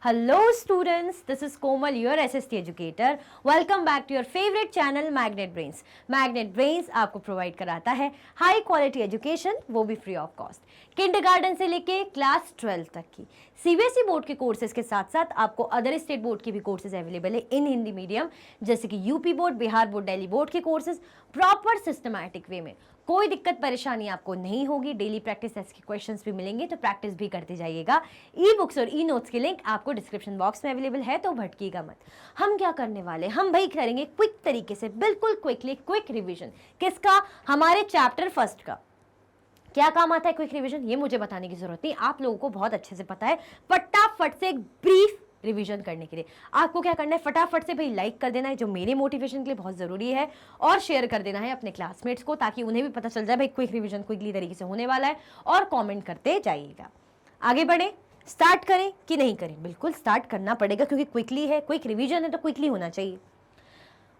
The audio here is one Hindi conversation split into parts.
Hello students, this is Komal, your SST educator. Welcome back to your favorite channel Magnet Brains. Magnet Brains आपको प्रोवाइड कराता है हाई क्वालिटी एजुकेशन, वो भी फ्री ऑफ कॉस्ट। किंडरगार्टन से लेके क्लास 12 तक की सीबीएसई बोर्ड के कोर्सेज के साथ साथ आपको अदर स्टेट बोर्ड के भी कोर्सेज अवेलेबल है इन हिंदी मीडियम, जैसे कि UP board, Bihar board, Delhi board के कोर्सेज प्रॉपर सिस्टमैटिक वे में। कोई दिक्कत परेशानी आपको नहीं होगी। डेली प्रैक्टिस टेस्ट के क्वेश्चंस भी मिलेंगे, तो प्रैक्टिस भी करते जाइएगा। ई बुक्स और ई नोट्स के लिंक आपको डिस्क्रिप्शन बॉक्स में अवेलेबल है, तो भटकिएगा मत। हम क्या करने वाले, हम भाई करेंगे क्विक तरीके से, बिल्कुल क्विकली क्विक रिविजन। किसका? हमारे चैप्टर फर्स्ट का। क्या काम आता है क्विक रिविजन, ये मुझे बताने की जरूरत नहीं, आप लोगों को बहुत अच्छे से पता है। फटाफट से एक ब्रीफ रिवीजन करने के लिए आपको क्या करना है, फटाफट से भाई लाइक कर देना है, जो मेरे मोटिवेशन के लिए बहुत ज़रूरी है, और शेयर कर देना है अपने क्लासमेट्स को, ताकि उन्हें भी पता चल जाए भाई क्विक रिवीजन क्विकली तरीके से होने वाला है। और कमेंट करते जाइएगा। आगे बढ़े, स्टार्ट करें कि नहीं करें? बिल्कुल स्टार्ट करना पड़ेगा, क्योंकि क्विकली है, क्विक रिवीजन है तो क्विकली होना चाहिए।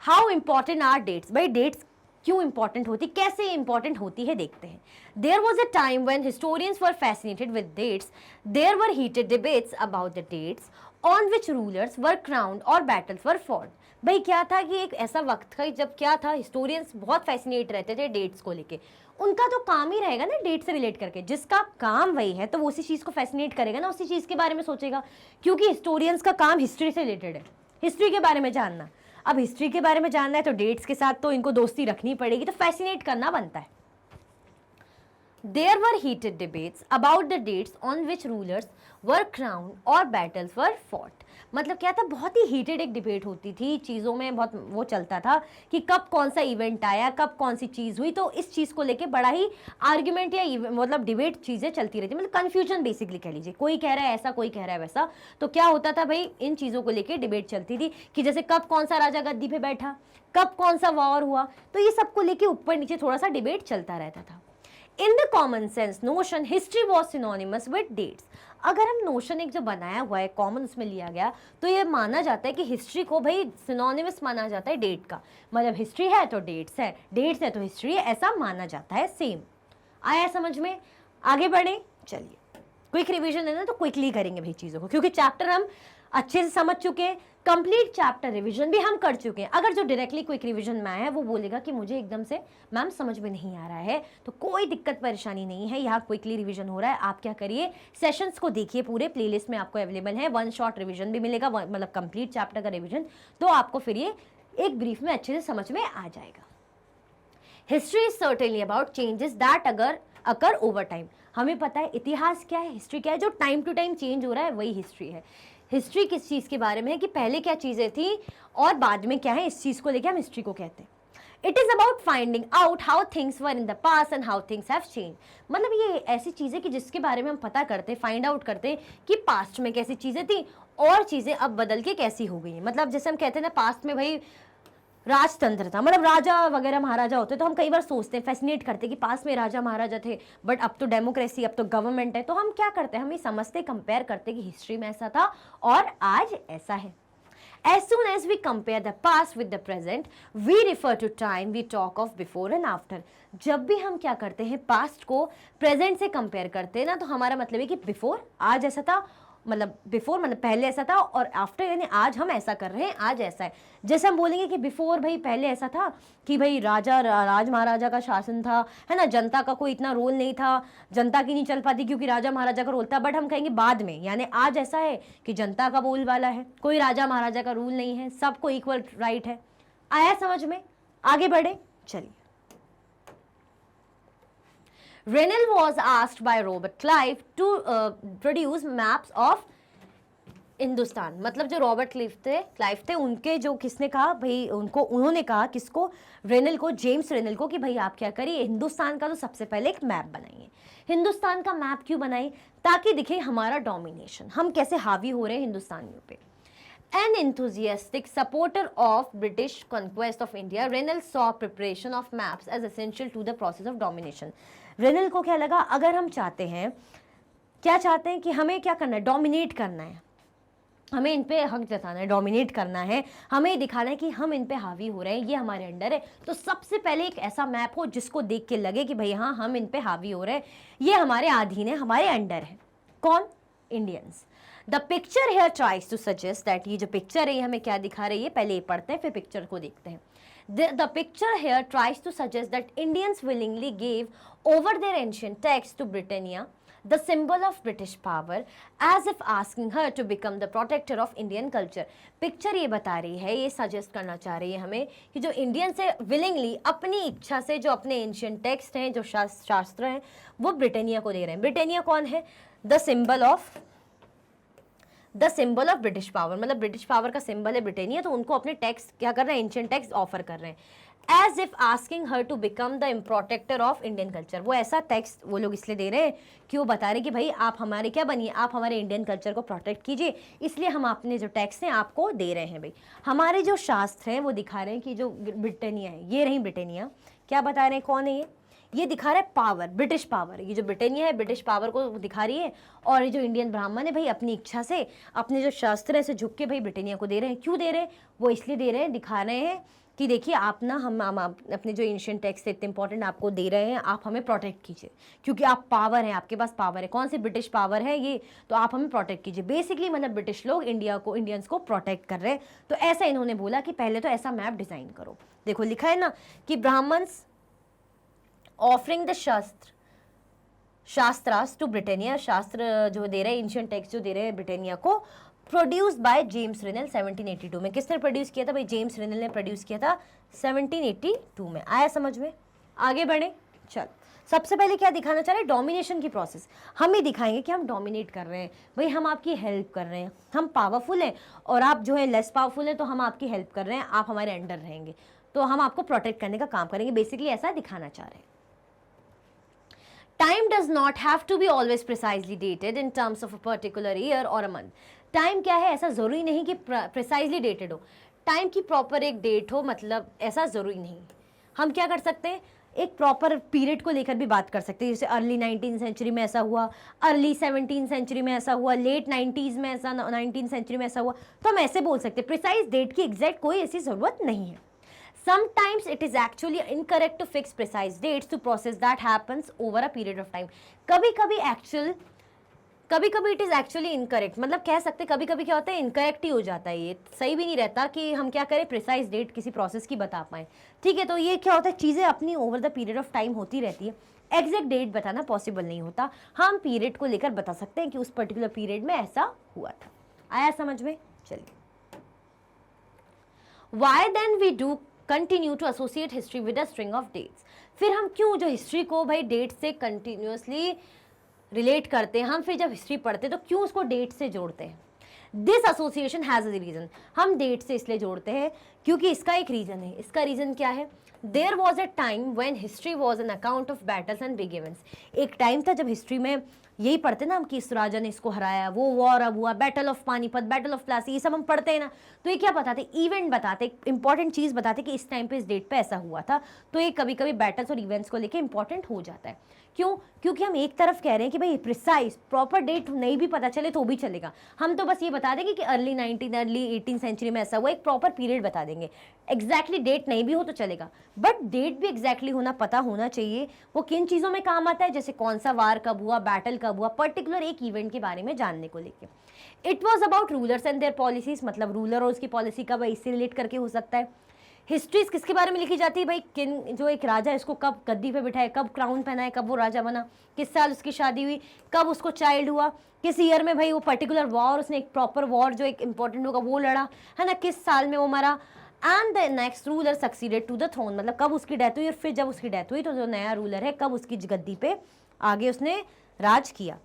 How important are dates? भाई डेट्स क्यों इंपॉर्टेंट होती, कैसे इंपॉर्टेंट होती है, देखते हैं। There was a time when historians were fascinated with dates. There were heated debates about the dates on which rulers were crowned और बैटल्स वर फॉर्ड। भाई क्या था कि एक ऐसा वक्त था जब क्या था, हिस्टोरियंस बहुत फैसिनेट रहते थे डेट्स को लेके। उनका तो काम ही रहेगा ना डेट से रिलेट करके, जिसका काम वही है तो वो उसी चीज़ को फैसिनेट करेगा ना, उसी चीज़ के बारे में सोचेगा, क्योंकि हिस्टोरियंस का काम हिस्ट्री से रिलेटेड है, हिस्ट्री के बारे में जानना। अब हिस्ट्री के बारे में जानना है तो डेट्स के साथ तो इनको दोस्ती रखनी पड़ेगी, तो फैसिनेट करना बनता है। There were heated debates about the dates on which rulers were crowned और battles were fought। मतलब क्या था, बहुत ही हीटेड एक डिबेट होती थी, चीज़ों में बहुत वो चलता था कि कब कौन सा इवेंट आया, कब कौन सी चीज़ हुई, तो इस चीज़ को लेके बड़ा ही आर्ग्यूमेंट या मतलब डिबेट चीज़ें चलती रहती, मतलब कन्फ्यूजन बेसिकली कह लीजिए। कोई कह रहा है ऐसा, कोई कह रहा है वैसा। तो क्या होता था भाई, इन चीज़ों को लेके डिबेट चलती थी कि जैसे कब कौन सा राजा गद्दी पे बैठा, कब कौन सा वॉर हुआ, तो ये सबको लेके ऊपर नीचे थोड़ा सा डिबेट चलता रहता था। In the common sense notion, history was synonymous with dates। अगर हम नोशन एक जो बनाया हुआ है कॉमन उसमें लिया गया, तो ये माना जाता है कि हिस्ट्री को भाई सिनोनिमस माना जाता है डेट का। मतलब हिस्ट्री है तो डेट्स है, डेट्स है तो हिस्ट्री है, ऐसा माना जाता है। सेम आया समझ में? आगे बढ़े, चलिए। क्विक रिवीजन है ना, तो क्विकली करेंगे भाई चीज़ों को, क्योंकि चैप्टर हम अच्छे से समझ चुके हैं, कंप्लीट चैप्टर रिवीजन भी हम कर चुके हैं। अगर जो डायरेक्टली क्विक रिवीजन में आया है वो बोलेगा कि मुझे एकदम से मैम समझ में नहीं आ रहा है, तो कोई दिक्कत परेशानी नहीं है, यहाँ क्विकली रिवीजन हो रहा है। आप क्या करिए, सेशंस को देखिए, पूरे प्लेलिस्ट में आपको अवेलेबल है। वन शॉट रिवीजन भी मिलेगा, मतलब कंप्लीट चैप्टर का रिवीजन, तो आपको फिर ये एक ब्रीफ में अच्छे से समझ में आ जाएगा। History is certainly about changes that अगर ओवर टाइम। हमें पता है इतिहास क्या है, हिस्ट्री क्या है, जो टाइम टू टाइम चेंज हो रहा है वही हिस्ट्री है। हिस्ट्री किस चीज़ के बारे में है कि पहले क्या चीज़ें थी और बाद में क्या है, इस चीज़ को लेकर हम हिस्ट्री को कहते हैं। It is about finding out how things were in the past and how things have change. मतलब ये ऐसी चीज़ें कि जिसके बारे में हम पता करते, फाइंड आउट करते कि पास्ट में कैसी चीज़ें थी और चीज़ें अब बदल के कैसी हो गई हैं। मतलब जैसे हम कहते हैं ना, पास्ट में भाई राजतंत्र था, मतलब राजा वगैरह महाराजा होते, तो हम कई बार सोचते हैं, फैसिनेट करते हैं कि पास में राजा महाराजा थे, बट अब तो डेमोक्रेसी, अब तो गवर्नमेंट है। तो हम क्या करते हैं, हम ये समझते, कंपेयर करते कि हिस्ट्री में ऐसा था और आज ऐसा है। As soon as we compare the past with the present, we refer to time we talk of before and after। जब भी हम क्या करते हैं, पास्ट को प्रेजेंट से कंपेयर करते हैं ना, तो हमारा मतलब है कि बिफोर आज ऐसा था, मतलब बिफोर मतलब पहले ऐसा था, और आफ्टर यानी आज हम ऐसा कर रहे हैं, आज ऐसा है। जैसे हम बोलेंगे कि बिफोर भाई पहले ऐसा था कि भाई राज महाराजा का शासन था, है ना, जनता का कोई इतना रोल नहीं था, जनता की नहीं चल पाती क्योंकि राजा महाराजा का रोल था। बट हम कहेंगे बाद में, यानी आज ऐसा है कि जनता का बोल वाला है, कोई राजा महाराजा का रूल नहीं है, सबको इक्वल राइट है। आया समझ में? आगे बढ़े, चलिए। Rennell was asked by Robert Clive to produce maps of Hindustan. मतलब जो रॉबर्ट क्लाइव थे उनके जो किसने कहा भाई, उन्होंने कहा किसको, रेनल को, जेम्स रेनल को, कि भाई आप क्या करिए, हिंदुस्तान का तो सबसे पहले एक मैप बनाइए। हिंदुस्तान का मैप क्यों बनाई? ताकि दिखे हमारा डोमिनेशन, हम कैसे हावी हो रहे हैं हिंदुस्तानियों पे। An enthusiastic supporter of British conquest of India, Rennell saw preparation of maps as essential to the process of domination। Renal को क्या लगा, अगर हम चाहते हैं, क्या चाहते हैं कि हमें क्या करना है, डोमिनेट करना है, हमें इन पे हक जताना है, डोमिनेट करना है, हमें दिखाना है कि हम इन पे हावी हो रहे हैं, ये हमारे अंडर है, तो सबसे पहले एक ऐसा मैप हो जिसको देख के लगे कि भाई हाँ हम इन पे हावी हो रहे हैं, ये हमारे अधीन है, हमारे अंडर है। कौन? Indians. The picture here tries to suggest that, ये जो पिक्चर है ये हमें क्या दिखा रही है, पहले ये पढ़ते हैं फिर पिक्चर को देखते हैं. The picture here tries to suggest that Indians willingly gave over their ancient texts to Britannia, the symbol of British power, as if asking her to become the protector of Indian culture. Picture ये बता रही है, ये सजेस्ट करना चाह रही है हमें कि जो इंडियन से विलिंगली, अपनी इच्छा से, जो अपने एंशियंट टेक्स्ट हैं, जो शास्त्र हैं, वो ब्रिटानिया को दे रहे हैं. ब्रिटानिया कौन है? The symbol of British power, मतलब ब्रिटिश पावर का सिंबल है ब्रिटानिया, तो उनको अपने टेक्स्ट क्या कर रहे हैं, एंशियंट टेक्स्ट ऑफर कर रहे हैं. As if asking her to become the protector of Indian culture. वो ऐसा टेक्स्ट वो लोग इसलिए दे रहे हैं कि वो बता रहे हैं कि भाई आप हमारे क्या बनिए, आप हमारे इंडियन कल्चर को प्रोटेक्ट कीजिए, इसलिए हम अपने जो टेक्स्ट हैं आपको दे रहे हैं. भाई हमारे जो शास्त्र हैं वो दिखा रहे हैं कि जो ब्रिटानिया है, ये रही ब्रिटानिया, क्या बता रहे हैं, कौन है ये दिखा रहा है पावर, ब्रिटिश पावर. ये जो ब्रिटानिया है ब्रिटिश पावर को दिखा रही है, और ये जो इंडियन ब्राह्मण है भाई अपनी इच्छा से, अपने जो शास्त्र है से झुक के भाई ब्रिटानिया को दे रहे हैं. क्यों दे रहे हैं? वो इसलिए दे रहे हैं, दिखा रहे हैं कि देखिए आप ना, हम अपने जो एंशिएंट टेक्स्ट इतने इंपॉर्टेंट आपको दे रहे हैं, आप हमें प्रोटेक्ट कीजिए, क्योंकि आप पावर हैं, आपके पास पावर है. कौन सी? ब्रिटिश पावर है ये, तो आप हमें प्रोटेक्ट कीजिए. बेसिकली मतलब ब्रिटिश लोग इंडियंस को प्रोटेक्ट कर रहे हैं. तो ऐसा इन्होंने बोला कि पहले तो ऐसा मैप डिज़ाइन करो. देखो लिखा है ना कि Brahmans offering the shastras to Britannia, शास्त्र जो दे रहे हैं, एंशिएंट टेक्स्ट जो दे रहे हैं ब्रिटानिया को, प्रोड्यूस्ड बाय जेम्स रिनेल 1782 में. किसने प्रोड्यूस किया था भाई? जेम्स रिनेल ने प्रोड्यूस किया था 1782 में. आया समझ में? आगे बढ़े. चल सबसे पहले क्या दिखाना चाह रहे हैं? डोमिनेशन की प्रोसेस. हम ही दिखाएंगे कि हम डोमिनेट कर रहे हैं भाई, हम आपकी हेल्प कर रहे हैं, हम पावरफुल हैं और आप जो है लेस पावरफुल हैं, तो हम आपकी हेल्प कर रहे हैं, आप हमारे अंडर रहेंगे, तो हम आपको प्रोटेक्ट करने का काम करेंगे. बेसिकली ऐसा दिखाना चाह रहे हैं. Time does not have to be always precisely dated in terms of a particular year or a month. Time क्या है? ऐसा ज़रूरी नहीं कि precisely dated हो. टाइम की प्रॉपर एक डेट हो, मतलब ऐसा ज़रूरी नहीं. हम क्या कर सकते हैं? एक प्रॉपर पीरियड को लेकर भी बात कर सकते हैं. जैसे अर्ली 19th सेंचुरी में ऐसा हुआ, अर्ली 17th सेंचुरी में ऐसा हुआ, लेट 90s में ऐसा, 19th सेंचुरी में ऐसा हुआ, तो हम ऐसे बोल सकते हैं. प्रिसाइज डेट की एग्जैक्ट कोई ऐसी ज़रूरत नहीं है. Sometimes it is actually incorrect to fix precise dates to process that happens over a period of time. कभी कभी it is actually incorrect, मतलब कह सकते कभी कभी क्या होता है, incorrect ही हो जाता है. ये सही भी नहीं रहता कि हम क्या करें, precise date किसी प्रोसेस की बता पाएँ. ठीक है, तो ये क्या होता है, चीज़ें अपनी over the period of time होती रहती है. एग्जैक्ट डेट बताना पॉसिबल नहीं होता. हम पीरियड को लेकर बता सकते हैं कि उस पर्टिकुलर पीरियड में ऐसा हुआ था. आया समझ में? चलिए. Why then we do continue to associate history with a string of dates. फिर हम क्यों जो हिस्ट्री को भाई डेट से कंटिन्यूसली रिलेट करते हैं, हम फिर जब हिस्ट्री पढ़ते हैं तो क्यों उसको डेट से जोड़ते हैं? This association has a reason. हम डेट से इसलिए जोड़ते हैं क्योंकि इसका एक रीज़न है. इसका रीज़न क्या है? There was a time when history was an account of battles and big events. एक टाइम था जब हिस्ट्री में यही पढ़ते ना हम कि इस राजा ने इसको हराया, वो वॉर अब हुआ, battle of Panipat, battle of Plassey, ये सब हम पढ़ते हैं ना. तो ये क्या बताते? इवेंट बताते, इंपॉर्टेंट चीज़ बताते कि इस टाइम पे इस डेट पे ऐसा हुआ था. तो ये कभी कभी बैटल्स और इवेंट्स को लेके इंपॉर्टेंट हो जाता है. क्यों? क्योंकि हम एक तरफ कह रहे हैं कि भाई प्रिसाइज प्रॉपर डेट नहीं भी पता चले तो भी चलेगा. हम तो बस ये बता देंगे कि अर्ली 18th सेंचुरी में ऐसा हुआ, एक प्रॉपर पीरियड बता देंगे. एग्जैक्टली डेट नहीं भी हो तो चलेगा, बट डेट भी एग्जैक्टली होना पता होना चाहिए. वो किन चीज़ों में काम आता है? जैसे कौन सा वार कब हुआ, बैटल कब हुआ, पर्टिकुलर एक इवेंट के बारे में जानने को लेके. It was about rulers and there policies, मतलब रूलर और उसकी पॉलिसी का भाई इससे रिलेट करके हो सकता है. हिस्ट्रीज किसके बारे में लिखी जाती है भाई? किन जो एक राजा है इसको कब गद्दी पे बिठाए, कब क्राउन पहनाए, कब वो राजा बना, किस साल उसकी शादी हुई, कब उसको चाइल्ड हुआ, किस ईयर में भाई वो पर्टिकुलर वॉर, उसने एक प्रॉपर वॉर जो एक इंपॉर्टेंट होगा वो लड़ा है ना, किस साल में वो मरा. And the next ruler succeeded to the throne, मतलब कब उसकी डेथ हुई और फिर जब उसकी डेथ हुई तो जो नया रूलर है कब उसकी गद्दी पे आगे उसने राज किया.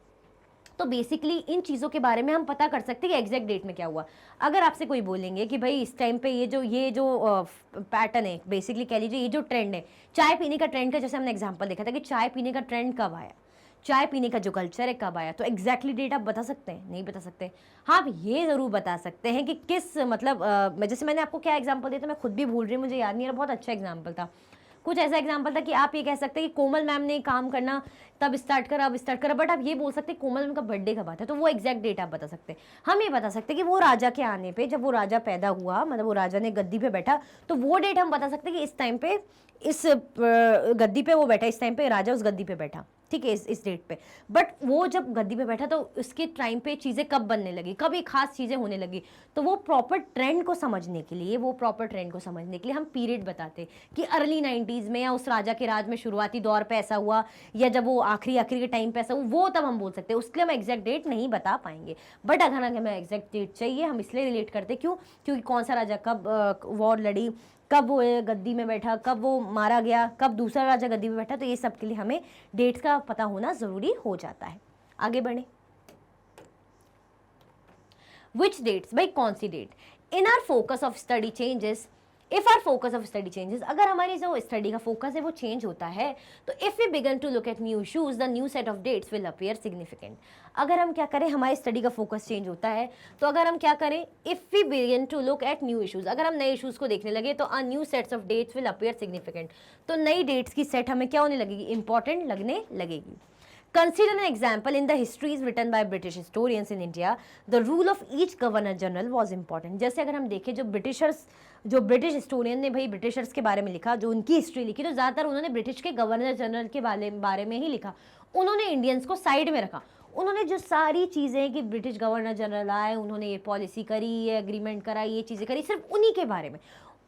तो बेसिकली इन चीज़ों के बारे में हम पता कर सकते हैं कि एग्जैक्ट डेट में क्या हुआ. अगर आपसे कोई बोलेंगे कि भाई इस टाइम पे ये जो पैटर्न है, बेसिकली कह लीजिए ये जो ट्रेंड है चाय पीने का ट्रेंड का, जैसे हमने एग्जांपल देखा था कि चाय पीने का ट्रेंड कब आया, चाय पीने का जो कल्चर है कब आया. तो एग्जैक्टली डेट आप बता सकते हैं? नहीं बता सकते. हाँ आप ये ज़रूर बता सकते हैं कि किस मतलब जैसे मैंने आपको क्या एग्जाम्पल दिया था, मैं खुद भी भूल रही हूँ, मुझे याद नहीं आ रहा. बहुत अच्छा एग्जाम्पल था. कुछ ऐसा एग्जाम्पल था कि आप ये कह सकते हैं कि कोमल मैम ने काम करना तब स्टार्ट करा, अब स्टार्ट करा, बट आप ये बोल सकते हैं कोमल मैम का बर्थडे कब आता है, तो वो एग्जैक्ट डेट आप बता सकते हैं. हम ये बता सकते हैं कि वो राजा के आने पे, जब वो राजा पैदा हुआ, मतलब वो राजा ने गद्दी पे बैठा, तो वो डेट हम बता सकते हैं कि इस टाइम पे इस गद्दी पे वो बैठा, इस टाइम पे राजा उस गद्दी पे बैठा. ठीक है, इस डेट पे। बट वो जब गद्दी पे बैठा तो उसके टाइम पे चीज़ें कब बनने लगी, कब ये खास चीज़ें होने लगी, तो वो प्रॉपर ट्रेंड को समझने के लिए हम पीरियड बताते हैं कि अर्ली 90s में या उस राजा के राज में शुरुआती दौर पे ऐसा हुआ, या जब वो आखिरी के टाइम पे ऐसा हुआ, वो तब हम बोल सकते हैं। उसके लिए हम एग्जैक्ट डेट नहीं बता पाएंगे, बट अगर हमें एग्जैक्ट डेट चाहिए, हम इसलिए रिलेट करते क्यों, क्योंकि कौन सा राजा कब वॉर लड़ी, कब वो गद्दी में बैठा, कब वो मारा गया, कब दूसरा राजा गद्दी में बैठा, तो ये सब के लिए हमें डेट्स का पता होना ज़रूरी हो जाता है। आगे बढ़े, विच डेट्स, भाई कौन सी date, in our focus of study changes, if our focus of study changes, अगर हमारी जो स्टडी का फोकस है वो चेंज होता है, तो if we begin to look at new issues, the new set of dates will appear significant. अगर हम क्या करें, हमारी स्टडी का फोकस चेंज होता है, तो अगर हम क्या करें, if we begin to look at new issues, अगर हम नए इशूज को देखने लगे, तो a new sets of dates will appear significant, तो नई डेट्स की सेट हमें क्या होने लगेगी, इंपॉर्टेंट लगने लगेगी। Consider an example in the histories written by British historians in India. The rule of each governor general was important. जैसे अगर हम देखें, जो ब्रिटिश हिस्टोरियन ने भाई ब्रिटिशर्स के बारे में लिखा, जो उनकी हिस्ट्री लिखी, तो ज़्यादातर उन्होंने ब्रिटिश के गवर्नर जनरल के बारे में ही लिखा। उन्होंने इंडियंस को साइड में रखा। उन्होंने जो सारी चीज़ें कि ब्रिटिश गवर्नर जनरल आए, उन्होंने ये पॉलिसी करी, ये एग्रीमेंट करा, ये चीज़ें करी, सिर्फ उन्हीं के बारे में,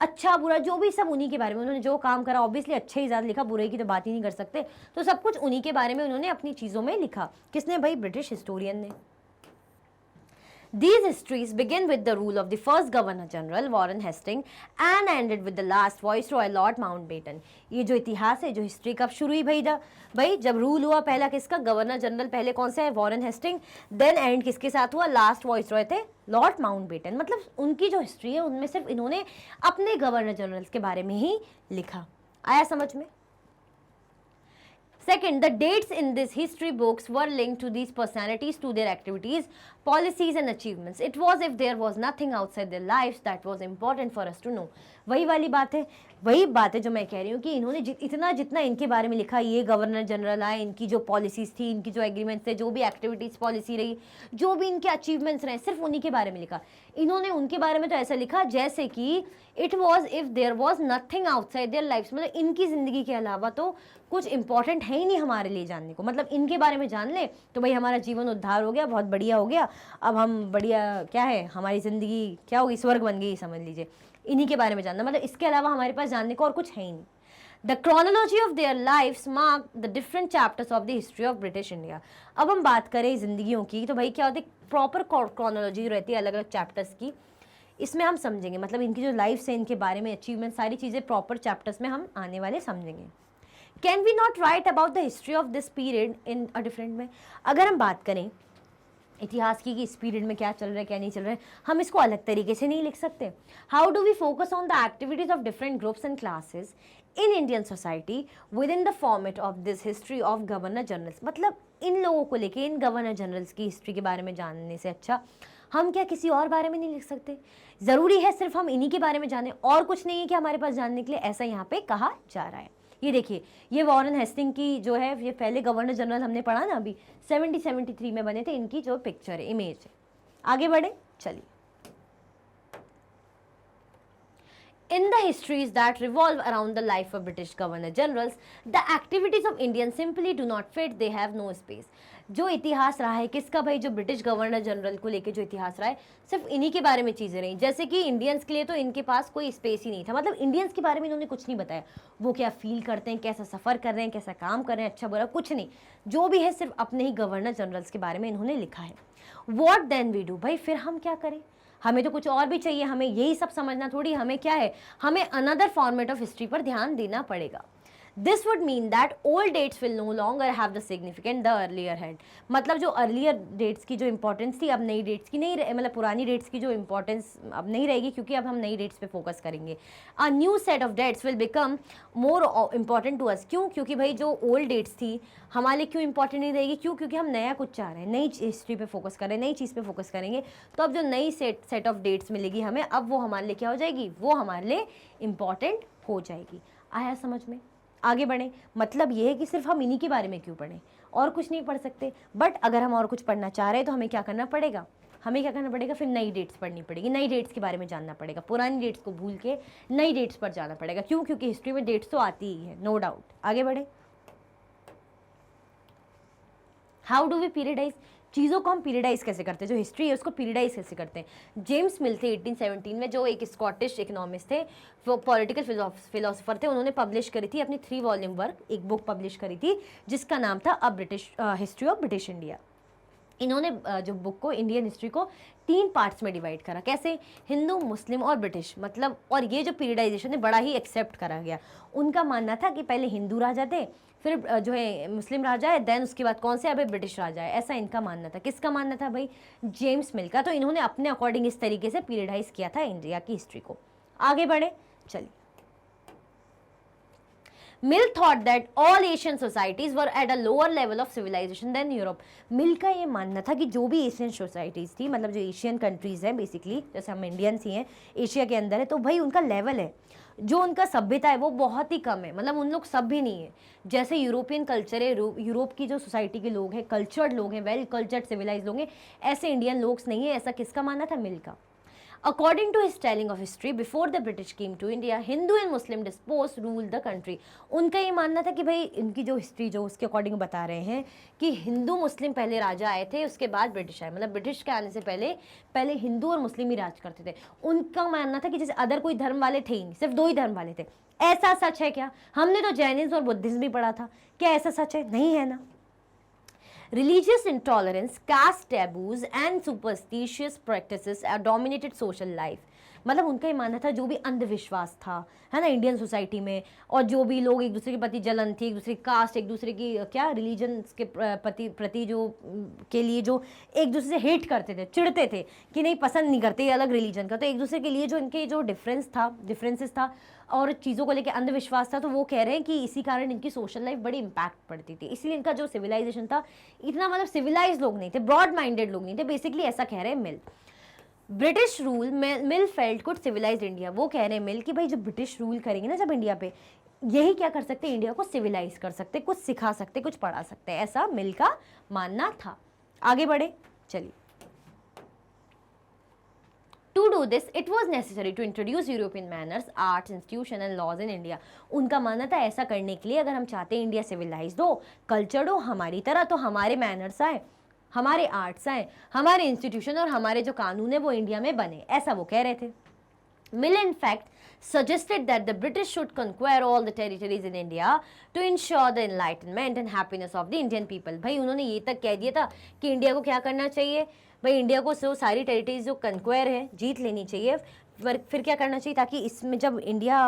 अच्छा बुरा जो भी सब उन्हीं के बारे में, उन्होंने जो काम करा, ऑब्वियसली अच्छे ही ज़्यादा लिखा, बुरे की तो बात ही नहीं कर सकते, तो सब कुछ उन्हीं के बारे में उन्होंने अपनी चीज़ों में लिखा। किसने, भाई ब्रिटिश हिस्टोरियन ने। These histories begin with the rule of the first Governor General Warren Hastings and ended with the last Viceroy Lord Mountbatten. ये जो इतिहास है, जो हिस्ट्री कब शुरू हुई भाई जब रूल हुआ पहला किसका, गवर्नर जनरल पहले कौन सा है, वॉरेन हेस्टिंग, देन एंड किसके साथ हुआ, लास्ट वॉइसरॉय थे लॉर्ड माउंटबेटन। मतलब उनकी जो हिस्ट्री है उनमें सिर्फ इन्होंने अपने गवर्नर जनरल्स के बारे में ही लिखा। आया समझ में। Second, the dates in these history books were linked to these personalities, to their activities, policies and achievements. It was if there was nothing outside their lives that was important for us to know. वही वाली बात है जो मैं कह रही हूँ कि इन्होंने जितना इनके बारे में लिखा, ये गवर्नर जनरल आए, इनकी जो पॉलिसीज़ थी, इनकी जो एग्रीमेंट्स थे, जो भी एक्टिविटीज़ पॉलिसी रही, जो भी इनके अचीवमेंट्स रहे, सिर्फ उन्हीं के बारे में लिखा। इन्होंने उनके बारे में तो ऐसा लिखा जैसे कि it was if there was nothing outside their lives, मतलब इनकी ज़िंदगी के अलावा तो कुछ इंपॉर्टेंट है ही नहीं हमारे लिए जानने को। मतलब इनके बारे में जान ले तो भाई हमारा जीवन उद्धार हो गया, बहुत बढ़िया हो गया, अब हम बढ़िया क्या है, हमारी ज़िंदगी क्या होगी, स्वर्ग बन गई समझ लीजिए। इन्हीं के बारे में जानना, मतलब इसके अलावा हमारे पास जानने को और कुछ है ही नहीं। The chronology of their lives mark the different chapters of the history of British India. अब हम बात करें ज़िंदगियों की, तो भाई क्या होती है, प्रॉपर क्रोनोलॉजी रहती है अलग अलग चैप्टर्स की, इसमें हम समझेंगे, मतलब इनकी जो लाइफ है, इनके बारे में अचीवमेंट, सारी चीज़ें प्रॉपर चैप्टर्स में हम आने वाले समझेंगे। Can we not write about the history of this period in a different में। अगर हम बात करें इतिहास की कि इस पीरियड में क्या चल रहा है क्या नहीं चल रहा है, हम इसको अलग तरीके से नहीं लिख सकते। How do we focus on the activities of different groups and classes in Indian society within the format of this history of governor generals. मतलब इन लोगों को लेके, इन गवर्नर जनरल्स की हिस्ट्री के बारे में जानने से अच्छा हम क्या किसी और बारे में नहीं लिख सकते। ज़रूरी है सिर्फ हम इन्हीं के बारे में जानें, और कुछ नहीं है कि हमारे पास जानने के लिए, ऐसा यहाँ पे कहा जा रहा है। ये देखिए, ये वॉरेन हेस्टिंग की जो है, ये पहले गवर्नर जनरल हमने पढ़ा ना अभी 73 में बने थे, इनकी जो पिक्चर है, इमेज है। आगे बढ़े, चलिए। In the histories that revolve around the life of British Governor Generals, the activities of Indians simply do not fit, they have no space. जो इतिहास रहा है किसका भाई, जो ब्रिटिश गवर्नर जनरल को लेके जो इतिहास रहा है, सिर्फ इन्हीं के बारे में चीज़ें रही। जैसे कि इंडियंस के लिए तो इनके पास कोई स्पेस ही नहीं था, मतलब इंडियंस के बारे में इन्होंने कुछ नहीं बताया, वो क्या फील करते हैं, कैसा सफ़र कर रहे हैं, कैसा काम कर रहे हैं, अच्छा बुरा कुछ नहीं, जो भी है सिर्फ अपने ही गवर्नर जनरल्स के बारे में इन्होंने लिखा है। वॉट देन वी डू, भाई फिर हम क्या करें, हमें तो कुछ और भी चाहिए, हमें यही सब समझना थोड़ी, हमें क्या है, हमें अनदर फॉर्मेट ऑफ हिस्ट्री पर ध्यान देना पड़ेगा। This would mean that old dates will no longer have the significance the earlier had. मतलब जो अर्लियर डेट्स की जो इंपॉर्टेंस थी अब नई डेट्स की नहीं, मतलब पुरानी डेट्स की जो इंपॉर्टेंस अब नहीं रहेगी, क्योंकि अब हम नई डेट्स पे फोकस करेंगे। A new set of dates will become more important to us. क्यों, क्योंकि भाई जो ओल्ड डेट्स थी हमारे लिए क्यों इंपॉर्टेंट नहीं रहेगी, क्यों, क्योंकि हम नया कुछ चाह रहे हैं, नई हिस्ट्री पे फोकस कर रहे हैं, नई चीज़ पे फोकस करेंगे, तो अब जो नई सेट ऑफ डेट्स मिलेगी हमें, अब वो हमारे लिए क्या हो जाएगी, वो हमारे लिए इंपॉर्टेंट हो जाएगी। आया समझ में। आगे बढ़ें, मतलब ये है कि सिर्फ हम इन्हीं के बारे में क्यों पढ़ें, और कुछ नहीं पढ़ सकते। बट अगर हम और कुछ पढ़ना चाह रहे हैं तो हमें क्या करना पड़ेगा, फिर नई डेट्स पढ़नी पड़ेगी, नई डेट्स के बारे में जानना पड़ेगा, पुरानी डेट्स को भूल के नई डेट्स पर जाना पड़ेगा। क्यों, क्योंकि हिस्ट्री में डेट्स तो आती ही है, नो डाउट। आगे बढ़े, हाउ डू वी पीरियडाइज, चीज़ों को हम पीरियडाइज कैसे करते हैं, जो हिस्ट्री है उसको पीरियडाइज कैसे करते हैं। जेम्स मिल थे 1817 में, जो एक स्कॉटिश इकोनॉमिस्ट थे, वो पॉलिटिकल फिलोसोफर थे। उन्होंने पब्लिश करी थी अपनी 3 वॉल्यूम वर्क, एक बुक पब्लिश करी थी जिसका नाम था a British history of British India. इन्होंने जो बुक को, इंडियन हिस्ट्री को 3 पार्ट्स में डिवाइड करा। कैसे? हिंदू, मुस्लिम और ब्रिटिश, मतलब, और ये जो पीरियडाइजेशन है बड़ा ही एक्सेप्ट करा गया। उनका मानना था कि पहले हिंदू राजा थे, फिर जो है मुस्लिम राजा है, देन उसके बाद कौन से, अभी ब्रिटिश राजा है। ऐसा इनका मानना था। किसका मानना था भाई? जेम्स मिल का। तो इन्होंने अपने अकॉर्डिंग इस तरीके से पीरियडाइज किया था इंडिया की हिस्ट्री को। आगे बढ़े, चलिए। Mill thought that all Asian societies were at a lower level of civilization than Europe. मिल का ये मानना था कि जो भी एशियन सोसाइटीज़ थी, मतलब जो एशियन कंट्रीज़ हैं बेसिकली, जैसे हम इंडियंस ही हैं, एशिया के अंदर है, तो भाई उनका लेवल है, जो उनका सभ्यता है वो बहुत ही कम है, मतलब उन लोग सभ्य नहीं है। जैसे यूरोपियन कल्चर है, यूरोप की जो सोसाइटी के लोग हैं, कल्चर्ड लोग हैं, वेल कल्चर्ड सिविलाइज लोग हैं, ऐसे इंडियन लोग नहीं है। ऐसा किसका मानना था? मिल का। According to his telling of history, before the British came to India, Hindu and Muslim despots ruled the country. उनका ये मानना था कि भाई इनकी जो हिस्ट्री जो उसके अकॉर्डिंग बता रहे हैं कि हिंदू मुस्लिम पहले राजा आए थे, उसके बाद ब्रिटिश आए, मतलब ब्रिटिश के आने से पहले हिंदू और मुस्लिम ही राज करते थे। उनका मानना था कि जैसे अदर कोई धर्म वाले थे ही नहीं, सिर्फ 2 ही धर्म वाले थे। ऐसा सच है क्या? हमने तो जैनिज्म और बुद्धिज्म भी पढ़ा था, क्या ऐसा सच है? नहीं है ना। Religious intolerance, caste taboos and superstitious practices have dominated social life. मतलब उनका ये मानना था जो भी अंधविश्वास था, है ना, इंडियन सोसाइटी में, और जो भी लोग एक दूसरे के प्रति जलन थी, एक दूसरे की कास्ट, एक दूसरे की क्या रिलीजन के प्रति जो के लिए जो एक दूसरे से हेट करते थे, चिढ़ते थे कि नहीं, पसंद नहीं करते ये अलग रिलीजन का, तो एक दूसरे के लिए जो इनके जो डिफरेंसेस था और चीज़ों को लेकर अंधविश्वास था, तो वो कह रहे हैं कि इसी कारण इनकी सोशल लाइफ बड़ी इम्पैक्ट पड़ती थी। इसलिए इनका जो सिविलाइजेशन था, इतना मतलब सिविलाइज लोग नहीं थे, ब्रॉड माइंडेड लोग नहीं थे, बेसिकली ऐसा कह रहे हैं Mill. British rule Mill felt could civilize India. वो कह रहे हैं मिल कि भाई जो ब्रिटिश रूल करेंगे ना जब इंडिया पे, यही क्या कर सकते हैं, इंडिया को सिविलाइज कर सकते, कुछ सिखा सकते, कुछ पढ़ा सकते, ऐसा मिल का मानना था। आगे बढ़े, चलिए। To do this, it was necessary to introduce European manners, arts, institution and laws in India. उनका मानना था ऐसा करने के लिए अगर हम चाहते हैं इंडिया सिविलाइज्ड हो, कल्चर्ड हो हमारी तरह, तो हमारे मैनर्स आए, हमारे आर्ट्स आए, हमारे इंस्टीट्यूशन और हमारे जो कानून है वो इंडिया में बने, ऐसा वो कह रहे थे। Mill in fact suggested that the British should conquer all the territories in India to ensure the enlightenment and happiness of the Indian people. भाई उन्होंने ये तक कह दिया था कि इंडिया को क्या करना चाहिए, भाई इंडिया को जो सारी टेरिटरीज जो कंक्वायर है जीत लेनी चाहिए, फिर क्या करना चाहिए, ताकि इसमें जब इंडिया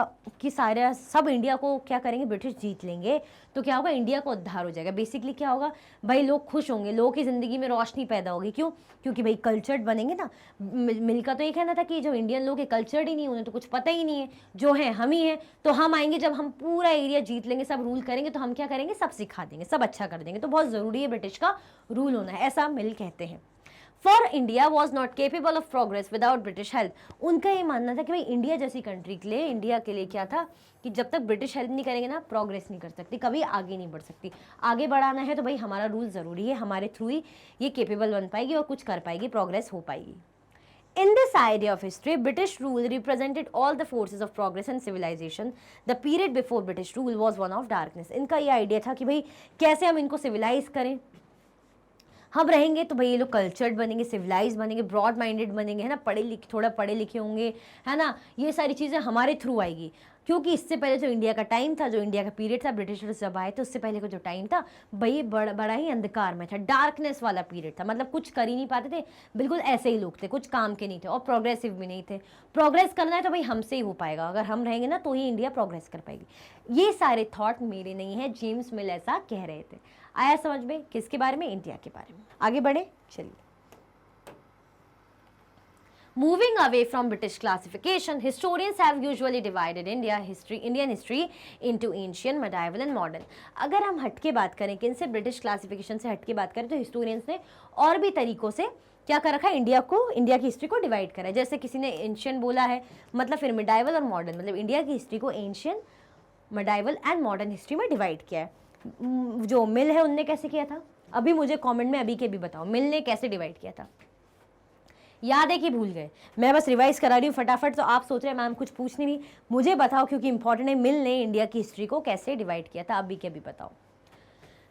की सारा सब इंडिया को क्या करेंगे, ब्रिटिश जीत लेंगे, तो क्या होगा, इंडिया को उद्धार हो जाएगा। बेसिकली क्या होगा भाई, लोग खुश होंगे, लोगों की ज़िंदगी में रोशनी पैदा होगी। क्यों? क्योंकि भाई कल्चर्ड बनेंगे ना। मिल का तो ये कहना था कि जो इंडियन लोग हैं कल्चर्ड ही नहीं, उन्हें तो कुछ पता ही नहीं है, जो है हम ही हैं, तो हम आएंगे जब हम पूरा एरिया जीत लेंगे, सब रूल करेंगे, तो हम क्या करेंगे, सब सिखा देंगे, सब अच्छा कर देंगे। तो बहुत ज़रूरी है ब्रिटिश का रूल होना है, ऐसा मिल कहते हैं। For India was not capable of progress without British help. उनका ये मानना था कि भाई इंडिया जैसी कंट्री के लिए, इंडिया के लिए क्या था कि जब तक ब्रिटिश हेल्प नहीं करेंगे ना, प्रोग्रेस नहीं कर सकती, कभी आगे नहीं बढ़ सकती। आगे बढ़ाना है तो भाई हमारा रूल ज़रूरी है, हमारे थ्रू ही ये केपेबल बन पाएगी और कुछ कर पाएगी, प्रोग्रेस हो पाएगी। In this idea of history, British rule represented all the forces of progress and civilization. The period before British rule was one of darkness. इनका ये आइडिया था कि भाई कैसे हम इनको सिविलाइज करें, हम रहेंगे तो भाई ये लोग कल्चर्ड बनेंगे, सिविलाइज बनेंगे, ब्रॉड माइंडेड बनेंगे, है ना, थोड़ा पढ़े लिखे होंगे, है ना, ये सारी चीज़ें हमारे थ्रू आएगी। क्योंकि इससे पहले जो इंडिया का टाइम था, जो इंडिया का पीरियड था, ब्रिटिशर्स जब आए थे उससे पहले का जो टाइम था भाई बड़ा ही अंधकार में था, डार्कनेस वाला पीरियड था, मतलब कुछ कर ही नहीं पाते थे, बिल्कुल ऐसे ही लोग थे, कुछ काम के नहीं थे और प्रोग्रेसिव भी नहीं थे। प्रोग्रेस करना है तो भाई हमसे ही हो पाएगा, अगर हम रहेंगे ना तो ही इंडिया प्रोग्रेस कर पाएगी। ये सारे थॉट मेरे नहीं है, जेम्स मिल ऐसा कह रहे थे। आया समझ में? किसके बारे में? इंडिया के बारे में। आगे बढ़े, चलिए। Moving away from British classification, historians have usually divided Indian history into ancient, medieval and modern. अगर हम हटके बात करें कि इनसे ब्रिटिश क्लासिफिकेशन से हटके बात करें तो हिस्टोरियंस ने और भी तरीकों से क्या कर रखा है, इंडिया की हिस्ट्री को डिवाइड करा है। जैसे किसी ने एंशियंट बोला है, मतलब फिर मिडाइवल और मॉडर्न, मतलब इंडिया की हिस्ट्री को ancient, medieval and modern history में डिवाइड किया है। जो मिल है उनने कैसे किया था, अभी मुझे कमेंट में अभी के भी बताओ, मिल ने कैसे डिवाइड किया था। याद है कि भूल गए? मैं बस रिवाइज करा रही हूँ फटाफट, तो आप सोच रहे हैं मैम कुछ पूछनी नहीं, मुझे बताओ क्योंकि इंपॉर्टेंट है। मिल ने इंडिया की हिस्ट्री को कैसे डिवाइड किया था, अभी के भी बताओ।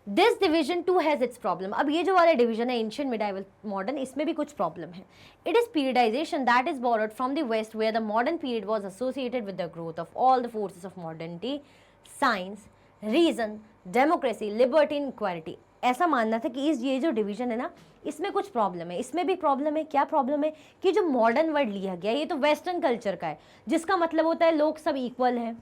This division too has its problem. अब ये जो वाला डिवीजन है एंशिएंट, मिडाइवल, मॉडर्न, इसमें भी कुछ प्रॉब्लम है। It is periodisation that is borrowed from the west where the modern period was associated with the growth of all the forces of modernity, science, reason, democracy, liberty and equality. ऐसा मानना था कि इस ये जो डिवीजन है ना, इसमें कुछ प्रॉब्लम है। इसमें भी प्रॉब्लम है। क्या प्रॉब्लम है? कि जो मॉडर्न वर्ड लिया गया ये तो वेस्टर्न कल्चर का है, जिसका मतलब होता है लोग सब इक्वल हैं,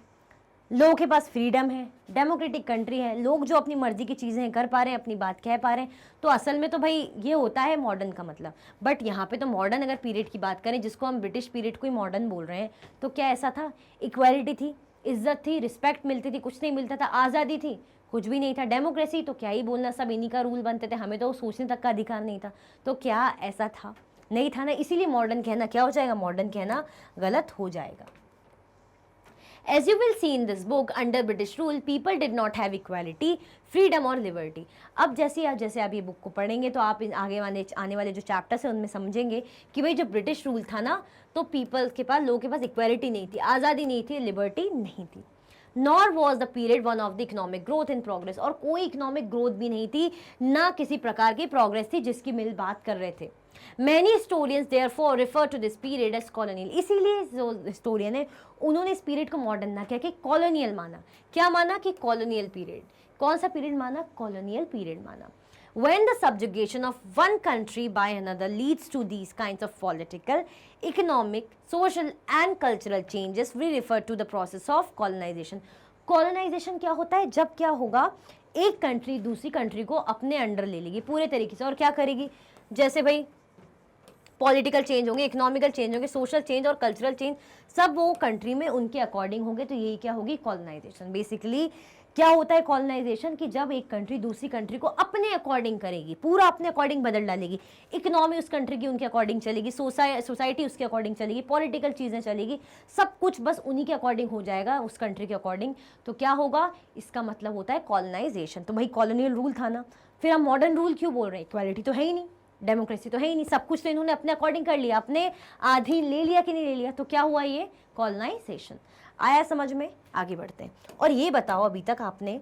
लोगों के पास फ्रीडम है, डेमोक्रेटिक कंट्री है, लोग जो अपनी मर्जी की चीज़ें कर पा रहे हैं, अपनी बात कह पा रहे हैं। तो असल में तो भाई ये होता है मॉडर्न का मतलब। बट यहाँ पे तो मॉडर्न अगर पीरियड की बात करें, जिसको हम ब्रिटिश पीरियड को ही मॉडर्न बोल रहे हैं, तो क्या ऐसा था? इक्वालिटी थी, इज्जत थी, रिस्पेक्ट मिलती थी, कुछ नहीं मिलता था। आज़ादी थी, कुछ भी नहीं था। डेमोक्रेसी तो क्या ही बोलना, सब इन्हीं का रूल बनते थे, हमें तो सोचने तक का अधिकार नहीं था। तो क्या ऐसा था? नहीं था ना। इसीलिए मॉडर्न कहना क्या हो जाएगा? मॉडर्न कहना गलत हो जाएगा। As you will see in this book, under British rule, people did not have equality, freedom और liberty. अब जैसे आप ये बुक को पढ़ेंगे तो आप आगे आने वाले जो चैप्टर्स हैं उनमें समझेंगे कि भाई जब ब्रिटिश रूल था ना, तो पीपल के पास, लोगों के पास इक्वालिटी नहीं थी, आज़ादी नहीं थी, लिबर्टी नहीं थी। Nor was the period one of the economic growth in progress, और कोई इकोनॉमिक ग्रोथ भी नहीं थी, ना किसी प्रकार की प्रोग्रेस थी जिसकी मिल बात कर रहे थे। Many historians therefore refer to this period as colonial. इसीलिए जो हिस्टोरियन है उन्होंने इस पीरियड को मॉडर्न ना कह के कॉलोनियल माना। क्या माना? कि कॉलोनियल पीरियड। कौन सा पीरियड माना? कॉलोनियल पीरियड माना। When the subjugation of one country by another leads to these kinds of political, economic, social and cultural changes, we refer to the process of colonization. Colonization क्या होता है? जब क्या होगा, एक कंट्री दूसरी कंट्री को अपने अंडर ले लेगी पूरे तरीके से, और क्या करेगी? जैसे भाई पॉलिटिकल चेंज होंगे, इकोनॉमिकल चेंज होंगे, सोशल चेंज और कल्चरल चेंज, सब वो कंट्री में उनके अकॉर्डिंग होंगे। तो यही क्या होगी? कॉलोनाइजेशन। बेसिकली क्या होता है कॉलोनाइजेशन? कि जब एक कंट्री दूसरी कंट्री को अपने अकॉर्डिंग करेगी, पूरा अपने अकॉर्डिंग बदल डालेगी, इकोनॉमी उस कंट्री की उनके अकॉर्डिंग चलेगी, सोसाइटी उसके अकॉर्डिंग चलेगी, पॉलिटिकल चीज़ें चलेगी, सब कुछ बस उन्हीं के अकॉर्डिंग हो जाएगा, उस कंट्री के अकॉर्डिंग। तो क्या होगा? इसका मतलब होता है कॉलोनाइजेशन। तो भाई कॉलोनियल रूल था ना, फिर हम मॉडर्न रूल क्यों बोल रहे हैं? इक्वालिटी तो है ही नहीं, डेमोक्रेसी तो है ही नहीं, सब कुछ तो इन्होंने अपने अकॉर्डिंग कर लिया, अपने अधीन ले लिया कि नहीं ले लिया। तो क्या हुआ? ये कॉलोनाइजेशन। आया समझ में? आगे बढ़ते हैं। और ये बताओ, अभी तक आपने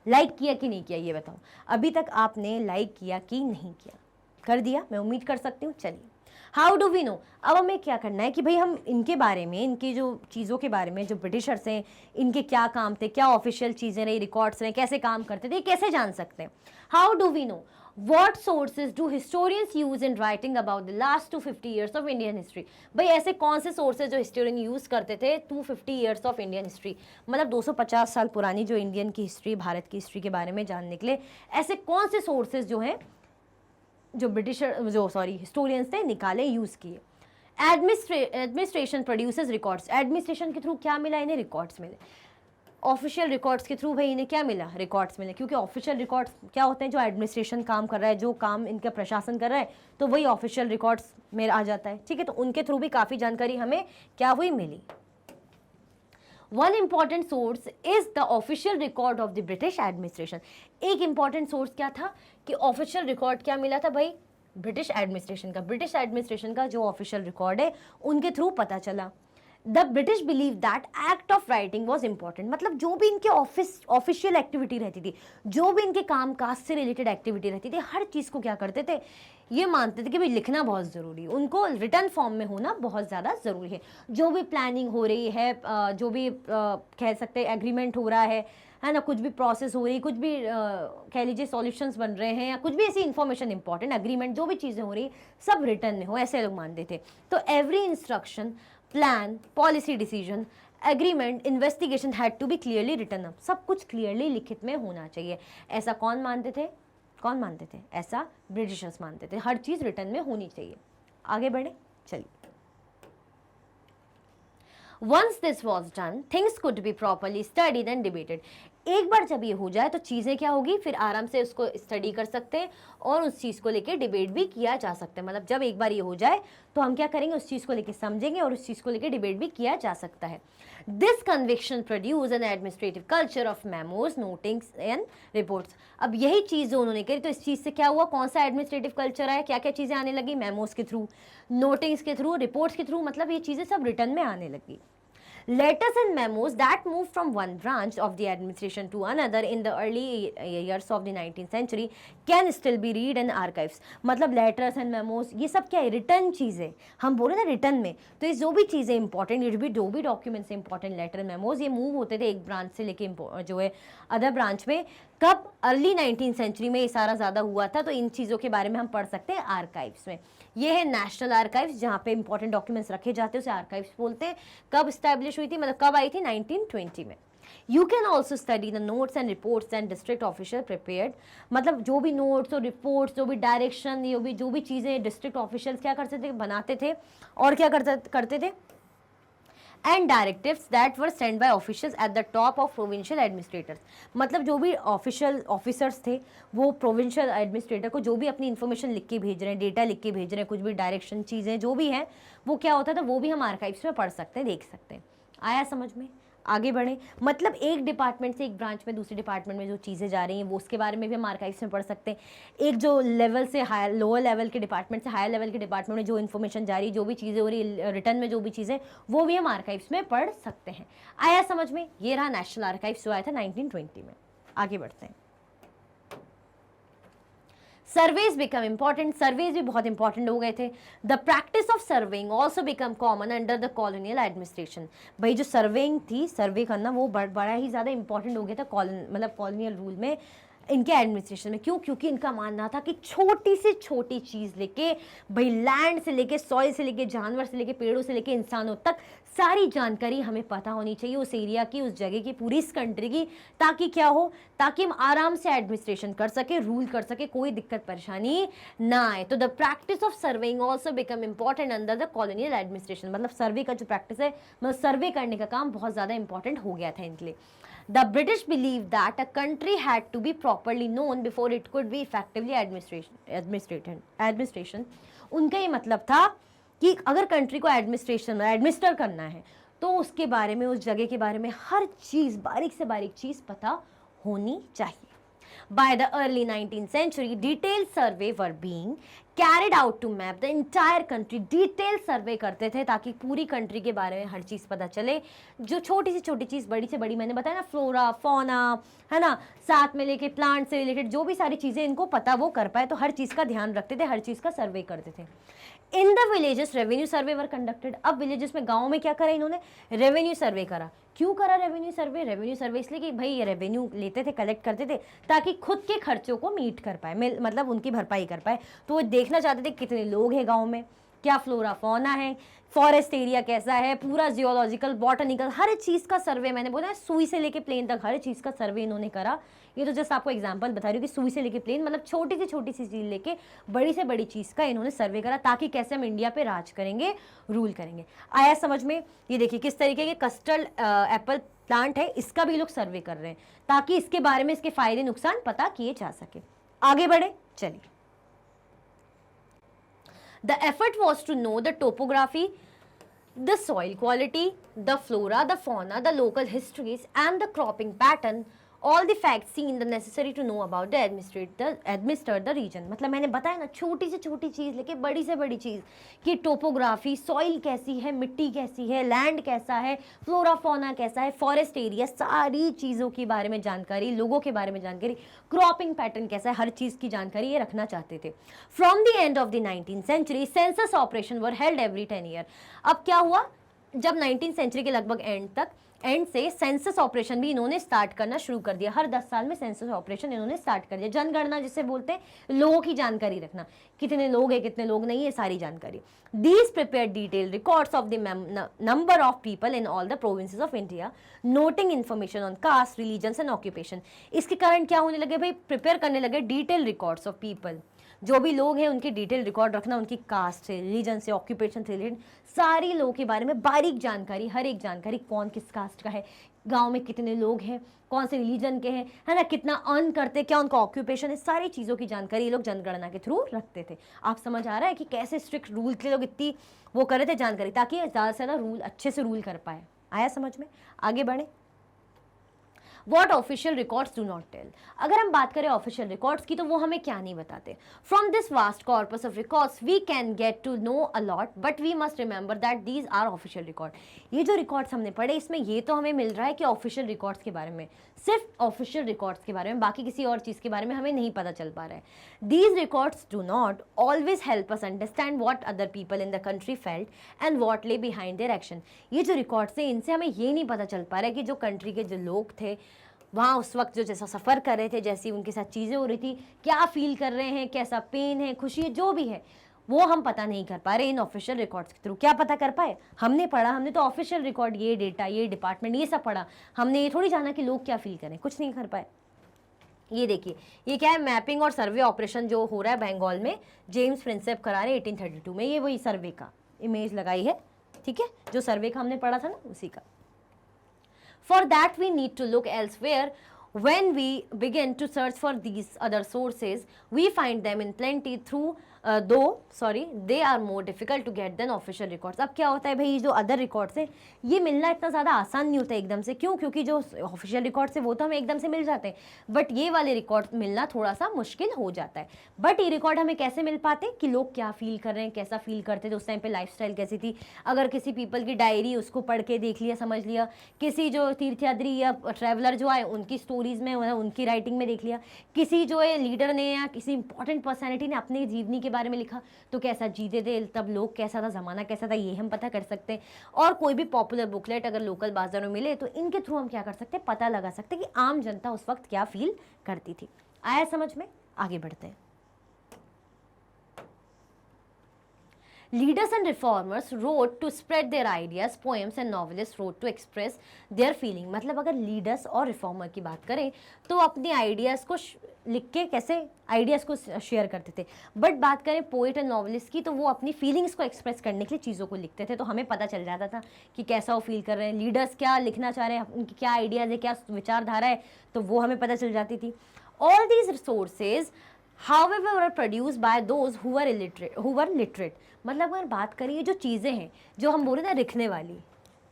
लाइक किया कि नहीं किया? ये बताओ, अभी तक आपने लाइक किया कि नहीं किया? कर दिया, मैं उम्मीद कर सकती हूँ। चलिए, हाउ डू वी नो? अब हमें क्या करना है कि भाई हम इनके बारे में, इनकी जो चीज़ों के बारे में, जो ब्रिटिशर्स हैं, इनके क्या काम थे, क्या ऑफिशियल चीज़ें रही, रिकॉर्ड्स रहे, कैसे काम करते थे, कैसे जान सकते हैं? How do we know? What sources do historians use in writing about the last 250 years of Indian history? भाई ऐसे कौन से सोर्सेज जो हिस्टोरियन यूज़ करते थे 250 years of Indian history, मतलब 250 साल पुरानी जो इंडियन की हिस्ट्री, भारत की हिस्ट्री के बारे में जानने के लिए ऐसे कौन से सोर्सेज जो हैं, जो हिस्टोरियंस थे, निकाले, यूज़ किए? Administration produces records. एडमिनिस्ट्रेशन के थ्रू क्या मिला इन्हें? रिकॉर्ड्स मिले। ऑफिशियल रिकॉर्ड्स के थ्रू भाई इन्हें क्या मिला? रिकॉर्ड्स मिले। क्योंकि ऑफिशियल रिकॉर्ड्स क्या होते हैं? जो एडमिनिस्ट्रेशन काम कर रहा है, जो काम इनका प्रशासन कर रहा है, तो वही ऑफिशियल रिकॉर्ड्स में आ जाता है। ठीक है, तो उनके थ्रू भी काफ़ी जानकारी हमें क्या हुई? मिली। One important source is the official record of the British administration. एक इंपॉर्टेंट सोर्स क्या था? कि ऑफिशियल रिकॉर्ड क्या मिला था भाई? ब्रिटिश एडमिनिस्ट्रेशन का। ब्रिटिश एडमिनिस्ट्रेशन का जो ऑफिशियल रिकॉर्ड है, उनके थ्रू पता चला। The British believe that act of writing was important. मतलब जो भी इनके ऑफिशियल एक्टिविटी रहती थी, जो भी इनके काम काज से रिलेटेड एक्टिविटी रहती थी, हर चीज़ को क्या करते थे? ये मानते थे कि भाई लिखना बहुत ज़रूरी है, उनको रिटर्न फॉर्म में होना बहुत ज़्यादा ज़रूरी है। जो भी प्लानिंग हो रही है, जो भी कह सकते हैं एग्रीमेंट हो रहा है ना, कुछ भी प्रोसेस हो रही, कुछ भी कह लीजिए सॉल्यूशंस बन रहे हैं, या कुछ भी ऐसी इन्फॉर्मेशन इंपॉर्टेंट, एग्रीमेंट, जो भी चीज़ें हो रही, सब रिटर्न में हो, ऐसे लोग मानते थे। तो every instruction, plan, policy decision, agreement, investigation had to be clearly written up. सब कुछ क्लियरली लिखित में होना चाहिए। ऐसा कौन मानते थे? कौन मानते थे? ऐसा ब्रिटिशर्स मानते थे, हर चीज़ रिटर्न में होनी चाहिए। आगे बढ़े, चलिए। Once this was done, things could be properly studied and debated. एक बार जब ये हो जाए तो चीज़ें क्या होगी? फिर आराम से उसको स्टडी कर सकते हैं और उस चीज़ को लेके डिबेट भी किया जा सकता है। मतलब जब एक बार ये हो जाए तो हम क्या करेंगे? उस चीज़ को लेके समझेंगे और उस चीज़ को लेके डिबेट भी किया जा सकता है। This conviction produce an administrative culture of memos, notings and reports. अब यही चीज़ जो उन्होंने करी, तो इस चीज़ से क्या हुआ? कौन सा एडमिनिस्ट्रेटिव कल्चर आया? क्या क्या चीज़ें आने लगी? मेमोज के थ्रू, नोटिंग्स के थ्रू, रिपोर्ट्स के थ्रू, मतलब ये चीज़ें सब रिटर्न में आने लगी। Letters and memos that moved from one branch of the administration to another in the early years of the 19th century can still be read in archives. मतलब letters and memos ये सब क्या है, रिटर्न चीज़ें, हम बोले ना रिटर्न में, तो ये जो भी चीज़ें इंपॉर्टेंट, जो भी डॉक्यूमेंट्स इंपॉर्टेंट, लेटर मेमोज, ये मूव होते थे एक ब्रांच से लेके जो है अदर ब्रांच में। कब? अर्ली 19th सेंचुरी में ये सारा ज़्यादा हुआ था, तो इन चीज़ों के बारे में हम पढ़ सकते हैं आर्काइव्स में। ये है नेशनल आर्काइव्स, जहाँ पे इंपॉर्टेंट डॉक्यूमेंट्स रखे जाते हैं, उसे आर्काइव्स बोलते हैं। कब स्टैब्लिश हुई थी, मतलब कब आई थी? 1920 में। You can also study the notes and reports and district official prepared, मतलब जो भी नोट्स और रिपोर्ट्स, जो भी डायरेक्शन, जो भी चीज़ें डिस्ट्रिक्ट ऑफिशियल्स क्या करते थे, बनाते थे, और क्या करते थे, and directives that were send by officials at the top of provincial administrators, मतलब जो भी ऑफिशियल ऑफिसर्स थे वो प्रोविंशियल एडमिनिस्ट्रेटर को जो भी अपनी इन्फॉर्मेशन लिख के भेज रहे हैं, डेटा लिख के भेज रहे हैं, कुछ भी डायरेक्शन चीज़ें जो भी हैं, वो क्या होता था, वो भी हम आर्काइव्स में पढ़ सकते हैं, देख सकते हैं। आया समझ में? आगे बढ़े, मतलब एक डिपार्टमेंट से एक ब्रांच में दूसरे डिपार्टमेंट में जो चीज़ें जा रही हैं वो उसके बारे में भी हम आर्काइव्स में पढ़ सकते हैं। एक जो लेवल से हायर, लोअर लेवल के डिपार्टमेंट से हायर लेवल के डिपार्टमेंट में जो इन्फॉर्मेशन जा रही है, जो भी चीज़ें हो रही, रिटर्न में जो भी चीज़ें, वो भी हम आर्काइव्स में पढ़ सकते हैं। आया समझ में? ये रहा नेशनल आर्काइव्स जो आया था 1920 में। आगे बढ़ते हैं। सर्वेज बिकम इंपॉर्टेंट, सर्वेज भी बहुत इंपॉर्टेंट हो गए थे। The practice of surveying also become common under the colonial administration, भाई जो सर्वेइंग थी, सर्वे करना, वो बड़ा ही ज़्यादा इंपॉर्टेंट हो गया था मतलब कॉलोनियल रूल में, इनके एडमिनिस्ट्रेशन में। क्यों? क्योंकि इनका मानना था कि छोटी से छोटी चीज़ लेके, भाई लैंड से लेके, सॉइल से लेके, जानवर से लेके, पेड़ों से लेके इंसानों तक सारी जानकारी हमें पता होनी चाहिए उस एरिया की, उस जगह की, पूरी इस कंट्री की, ताकि क्या हो, ताकि हम आराम से एडमिनिस्ट्रेशन कर सके, रूल कर सके, कोई दिक्कत परेशानी ना आए। तो the practice of surveying also become important under the colonial administration, मतलब सर्वे का जो प्रैक्टिस है, मतलब सर्वे करने का काम बहुत ज़्यादा इंपॉर्टेंट हो गया था इनके लिए। The British believed that a country had to be properly known before it could be effectively administration. उनका ये मतलब था कि अगर कंट्री को एडमिनिस्टर करना है तो उसके बारे में, उस जगह के बारे में हर चीज़, बारीक से बारीक चीज़ पता होनी चाहिए। By the early 19th century, detailed survey were being carried out to map the entire country. Detail survey करते थे ताकि पूरी कंट्री के बारे में हर चीज़ पता चले। जो छोटी से छोटी चीज़, बड़ी से बड़ी, मैंने बताया ना, फ्लोरा, फौना, है ना, साथ में लेके प्लांट से रिलेटेड जो भी सारी चीज़ें इनको पता वो कर पाए, तो हर चीज़ का ध्यान रखते थे, हर चीज़ का सर्वे करते थे। In the villages revenue survey were conducted, अब विलेजेस में, गाँव में क्या करा इन्होंने? रेवेन्यू सर्वे करा। क्यों करा रेवेन्यू सर्वे? रेवेन्यू सर्वे इसलिए कि भाई ये रेवेन्यू लेते थे, कलेक्ट करते थे, ताकि खुद के खर्चों को मीट कर पाए, मतलब उनकी भरपाई कर पाए। तो वो देखना चाहते थे कितने लोग हैं गांव में, क्या फ्लोरा फौना है, फॉरेस्ट एरिया कैसा है, पूरा जियोलॉजिकल, बॉटनिकल, हर चीज़ का सर्वे, मैंने बोला सुई से लेके प्लेन तक हर चीज़ का सर्वे इन्होंने करा। ये तो जस्ट आपको एग्जांपल बता रही हूँ कि सुई से लेके प्लेन, मतलब छोटी सी चीज़ लेके बड़ी से बड़ी चीज़ का इन्होंने सर्वे करा, ताकि कैसे हम इंडिया पे राज करेंगे, रूल करेंगे। आया समझ में? ये देखिए किस तरीके के कस्टर्ड एप्पल प्लांट है, इसका भी लोग सर्वे कर रहे हैं, ताकि इसके बारे में, इसके फायदे नुकसान पता किए जा सके। आगे बढ़े, चलिए। The effort was to know the topography, the soil quality, the flora, the fauna, the local histories and the cropping pattern, all the facts seen the necessary to know about the administer the region। मतलब मैंने बताया ना, छोटी से छोटी चीज़ लेके बड़ी से बड़ी चीज़ कि टोपोग्राफी, सॉइल कैसी है, मिट्टी कैसी है, लैंड कैसा है, फ्लोरा फौना कैसा है, फॉरेस्ट एरिया, सारी चीज़ों के बारे में जानकारी, लोगों के बारे में जानकारी, क्रॉपिंग पैटर्न कैसा है, हर चीज़ की जानकारी ये रखना चाहते थे। From the end of the 19th century census operation were held every 10 year. अब क्या हुआ, जब 19th सेंचुरी के लगभग एंड से सेंसस ऑपरेशन भी इन्होंने स्टार्ट करना शुरू कर दिया। हर 10 साल में सेंसस ऑपरेशन इन्होंने स्टार्ट कर दिया। जनगणना जिसे बोलते हैं, लोगों की जानकारी रखना, कितने लोग हैं, कितने लोग नहीं है, सारी जानकारी। These prepared detailed records of the number of people in all the provinces of India, noting information on caste, religions and occupation। इसके कारण क्या होने लगे भाई, प्रिपेयर करने लगे डिटेल रिकॉर्ड्स ऑफ पीपल, जो भी लोग हैं उनकी डिटेल रिकॉर्ड रखना, उनकी कास्ट से, रिलीजन से, ऑक्यूपेशन से रिलेटेड सारी लोगों के बारे में बारीक जानकारी, हर एक जानकारी, कौन किस कास्ट का है, गांव में कितने लोग हैं, कौन से रिलीजन के हैं, है ना, कितना अर्न करते, क्या उनका ऑक्यूपेशन है, सारी चीज़ों की जानकारी ये लोग जनगणना के थ्रू रखते थे। आप समझ आ रहा है कि कैसे स्ट्रिक्ट रूल के लोग इतनी वो कर रहे थे जानकारी, ताकि ज़्यादा से ज़्यादा रूल अच्छे से रूल कर पाए। आया समझ में? आगे बढ़े। What official records do not tell. अगर हम बात करें ऑफिशियल रिकॉर्ड्स की तो वो हमें क्या नहीं बताते। From this vast corpus of records we can get to know a lot, but we must remember that these are official record. ये जो रिकॉर्ड्स हमने पढ़े इसमें ये तो हमें मिल रहा है कि ऑफिशियल रिकॉर्ड्स के बारे में, सिर्फ ऑफिशियल रिकॉर्ड्स के बारे में, बाकी किसी और चीज़ के बारे में हमें नहीं पता चल पा रहा है। These records do not always help us understand what other people in the country felt and what ले बिहाइंड देयर एक्शन। ये जो रिकॉर्ड्स हैं इनसे हमें ये नहीं पता चल पा रहा है कि जो कंट्री के जो लोग थे वहाँ उस वक्त जो जैसा सफ़र कर रहे थे, जैसी उनके साथ चीज़ें हो रही थी, क्या फील कर रहे हैं, कैसा पेन है, खुशी है, जो भी है वो हम पता नहीं कर पा रहे इन ऑफिशियल रिकॉर्ड्स के थ्रू। क्या पता कर पाए? हमने पढ़ा, हमने तो ऑफिशियल रिकॉर्ड, ये डेटा, ये डिपार्टमेंट, ये सब पढ़ा, हमने ये थोड़ी जाना कि लोग क्या फील करें, कुछ नहीं कर पाए। ये देखिए ये क्या है, मैपिंग और सर्वे ऑपरेशन जो हो रहा है बंगाल में, जेम्स प्रिंसेप करा रहे 1832 में। ये वही सर्वे का इमेज लगाई है, ठीक है, जो सर्वे का हमने पढ़ा था ना उसी का। For that we need to look elsewhere. When we begin to search for these other sources, we find them in plenty through they are more difficult to get than official records. अब क्या होता है भाई, जो अदर रिकॉर्ड्स है ये मिलना इतना ज़्यादा आसान नहीं होता एकदम से। क्यों? क्योंकि जो ऑफिशियल रिकॉर्ड्स है वो तो हमें एकदम से मिल जाते हैं, बट ये वाले रिकॉर्ड मिलना थोड़ा सा मुश्किल हो जाता है। बट ये रिकॉर्ड हमें कैसे मिल पाते हैं कि लोग क्या फील कर रहे हैं, कैसा फील करते थे उस टाइम पे, लाइफस्टाइल कैसी थी। अगर किसी पीपल की डायरी उसको पढ़ के देख लिया, समझ लिया, किसी जो तीर्थयात्री या ट्रैवलर जो आए उनकी स्टोरीज में, उनकी राइटिंग में देख लिया, किसी जो है लीडर ने या किसी इंपॉर्टेंट पर्सनैलिटी ने अपनी जीवनी के बारे में लिखा तो कैसा जीते थे तब लोग, कैसा था ज़माना, कैसा था, ये हम पता कर सकते हैं। और कोई भी पॉपुलर बुकलेट अगर लोकल बाजार में मिले तो इनके थ्रू हम क्या कर सकते हैं, पता लगा सकते हैं कि आम जनता उस वक्त क्या फील करती थी। आया समझ में? आगे बढ़ते हैं। Leaders and reformers wrote to spread their ideas, poems and novelists wrote to express their feeling। मतलब अगर लीडर्स और रिफॉर्मर की बात करें तो अपने आइडियाज़ को लिख के कैसे आइडियाज़ को शेयर करते थे, बट बात करें पोइट एंड नॉवलिस्ट की तो वो अपनी फीलिंग्स को एक्सप्रेस करने के लिए चीज़ों को लिखते थे, तो हमें पता चल जाता था कि कैसा वो फील कर रहे हैं, लीडर्स क्या लिखना चाह रहे हैं, उनकी क्या आइडियाज़ है, क्या विचारधारा है, तो वो हमें पता चल जाती थी। All these resources however were produced by those who were literate। मतलब अगर बात करें ये जो चीज़ें हैं जो हम बोले ना लिखने वाली,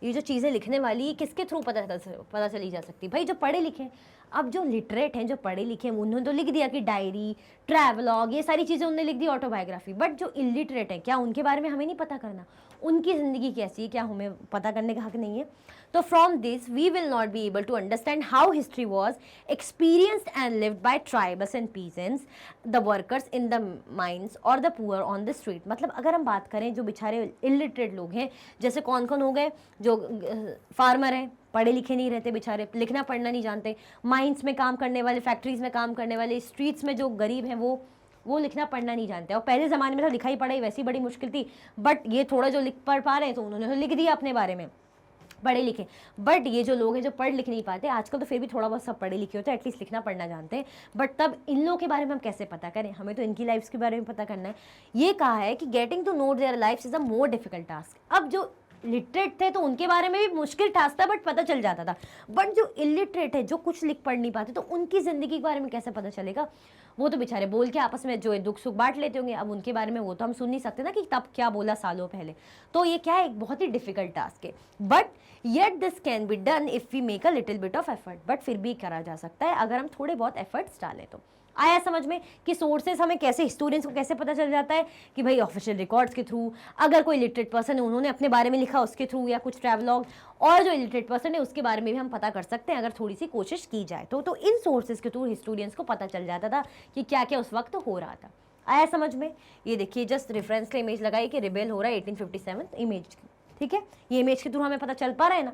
ये जो चीज़ें लिखने वाली ये किसके थ्रू पता चली जा सकती है भाई, जो पढ़े लिखे हैं। अब जो लिटरेट हैं, जो पढ़े लिखे हैं, उन्होंने तो लिख दिया कि डायरी, ट्रैवलॉग, ये सारी चीज़ें उन्होंने लिख दी, ऑटोबायोग्राफी। बट जो इलिटरेट है क्या उनके बारे में हमें नहीं पता करना, उनकी ज़िंदगी कैसी है क्या हमें पता करने का हक नहीं है। तो from this we will not be able to understand how history was experienced and lived by tribals and peasants, the workers in the mines और the poor on the street. मतलब अगर हम बात करें जो बेचारे इलिटरेट लोग हैं, जैसे कौन कौन हो गए, जो फार्मर हैं, पढ़े लिखे नहीं रहते बेचारे, लिखना पढ़ना नहीं जानते, माइंस में काम करने वाले, फैक्ट्रीज में काम करने वाले, स्ट्रीट्स में जो गरीब हैं वो लिखना पढ़ना नहीं जानते। और पहले ज़माने में तो लिखाई पढ़ाई वैसी बड़ी मुश्किल थी, बट ये थोड़ा जो लिख पढ़ पा रहे हैं तो उन्होंने तो लिख दिया अपने बारे में, पढ़े लिखे। बट ये जो लोग हैं जो पढ़ लिख नहीं पाते, आजकल तो फिर भी थोड़ा बहुत सब पढ़े लिखे होते हैं, एटलीस्ट लिखना पढ़ना जानते हैं, बट तब इन लोगों के बारे में हम कैसे पता करें, हमें तो इनकी लाइफ्स के बारे में पता करना है। ये कहा है कि getting to know their lives is a more difficult task. अब जो लिटरेट थे तो उनके बारे में भी मुश्किल टास्क था, बट पता चल जाता था। बट जो इलिटरेट है, जो कुछ लिख पढ़ नहीं पाते, तो उनकी ज़िंदगी के बारे में कैसे पता चलेगा? वो तो बेचारे बोल के आपस में जो है दुख सुख बांट लेते होंगे, अब उनके बारे में वो तो हम सुन नहीं सकते ना कि तब क्या बोला सालों पहले। तो ये क्या है, एक बहुत ही डिफिकल्ट टास्क है, but yet this can be done if we make a little bit of effort. But फिर भी करा जा सकता है अगर हम थोड़े बहुत एफर्ट्स डालें तो। आया समझ में कि सोर्सेज हमें कैसे, हिस्टोरियंस को कैसे पता चल जाता है कि भाई ऑफिशियल रिकॉर्ड्स के थ्रू, अगर कोई लिटरेट पर्सन है उन्होंने अपने बारे में लिखा उसके थ्रू, या कुछ ट्रैवलॉग, और जो इलिटरेट पर्सन है उसके बारे में भी हम पता कर सकते हैं अगर थोड़ी सी कोशिश की जाए तो इन सोर्सेज के थ्रू हिस्टोरियंस को पता चल जाता था कि क्या क्या उस वक्त हो रहा था। आया समझ में? ये देखिए जस्ट रेफरेंस का इमेज लगाई कि रिबेल हो रहा है 1857 इमेज, ठीक है, ये इमेज के थ्रू हमें पता चल पा रहा है ना।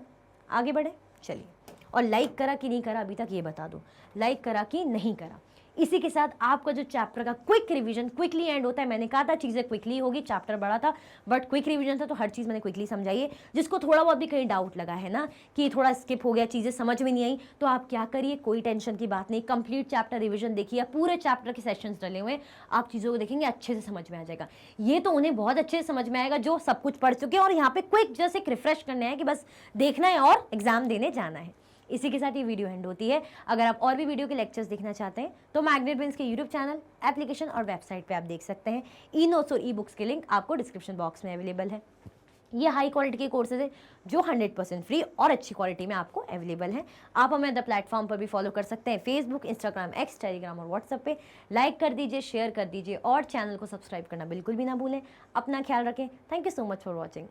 आगे बढ़े, चलिए। और लाइक करा कि नहीं करा अभी तक ये बता दो, लाइक करा कि नहीं करा। इसी के साथ आपका जो चैप्टर का क्विक रिवीजन क्विकली एंड होता है। मैंने कहा था चीज़ें क्विकली होगी, चैप्टर बड़ा था बट क्विक रिवीजन था तो हर चीज़ मैंने क्विकली समझाई है। जिसको थोड़ा बहुत भी कहीं डाउट लगा है ना कि थोड़ा स्किप हो गया, चीज़ें समझ में नहीं आई, तो आप क्या करिए, कोई टेंशन की बात नहीं, कंप्लीट चैप्टर रिवीजन देखिए, पूरे चैप्टर के सेशंस डले हुए हैं, आप चीज़ों को देखेंगे अच्छे से समझ में आ जाएगा। ये तो उन्हें बहुत अच्छे से समझ में आएगा जो सब कुछ पढ़ चुके हैं, और यहाँ पे क्विक जस्ट एक रिफ्रेश करना है कि बस देखना है और एग्जाम देने जाना है। इसी के साथ ये वीडियो एंड होती है। अगर आप और भी वीडियो के लेक्चर्स देखना चाहते हैं तो मैग्नेट ब्रेन्स के यूट्यूब चैनल, एप्लीकेशन और वेबसाइट पे आप देख सकते हैं। ई नोट्स और ई बुक्स के लिंक आपको डिस्क्रिप्शन बॉक्स में अवेलेबल है। ये हाई क्वालिटी के कोर्सेज है जो 100% फ्री और अच्छी क्वालिटी में आपको अवेलेबल हैं। आप हमें अदर प्लेटफॉर्म पर भी फॉलो कर सकते हैं, फेसबुक, इंस्टाग्राम, एक्स, टेलीग्राम और व्हाट्सएप पे। लाइक कर दीजिए, शेयर कर दीजिए और चैनल को सब्सक्राइब करना बिल्कुल भी ना भूलें। अपना ख्याल रखें। Thank you so much for watching.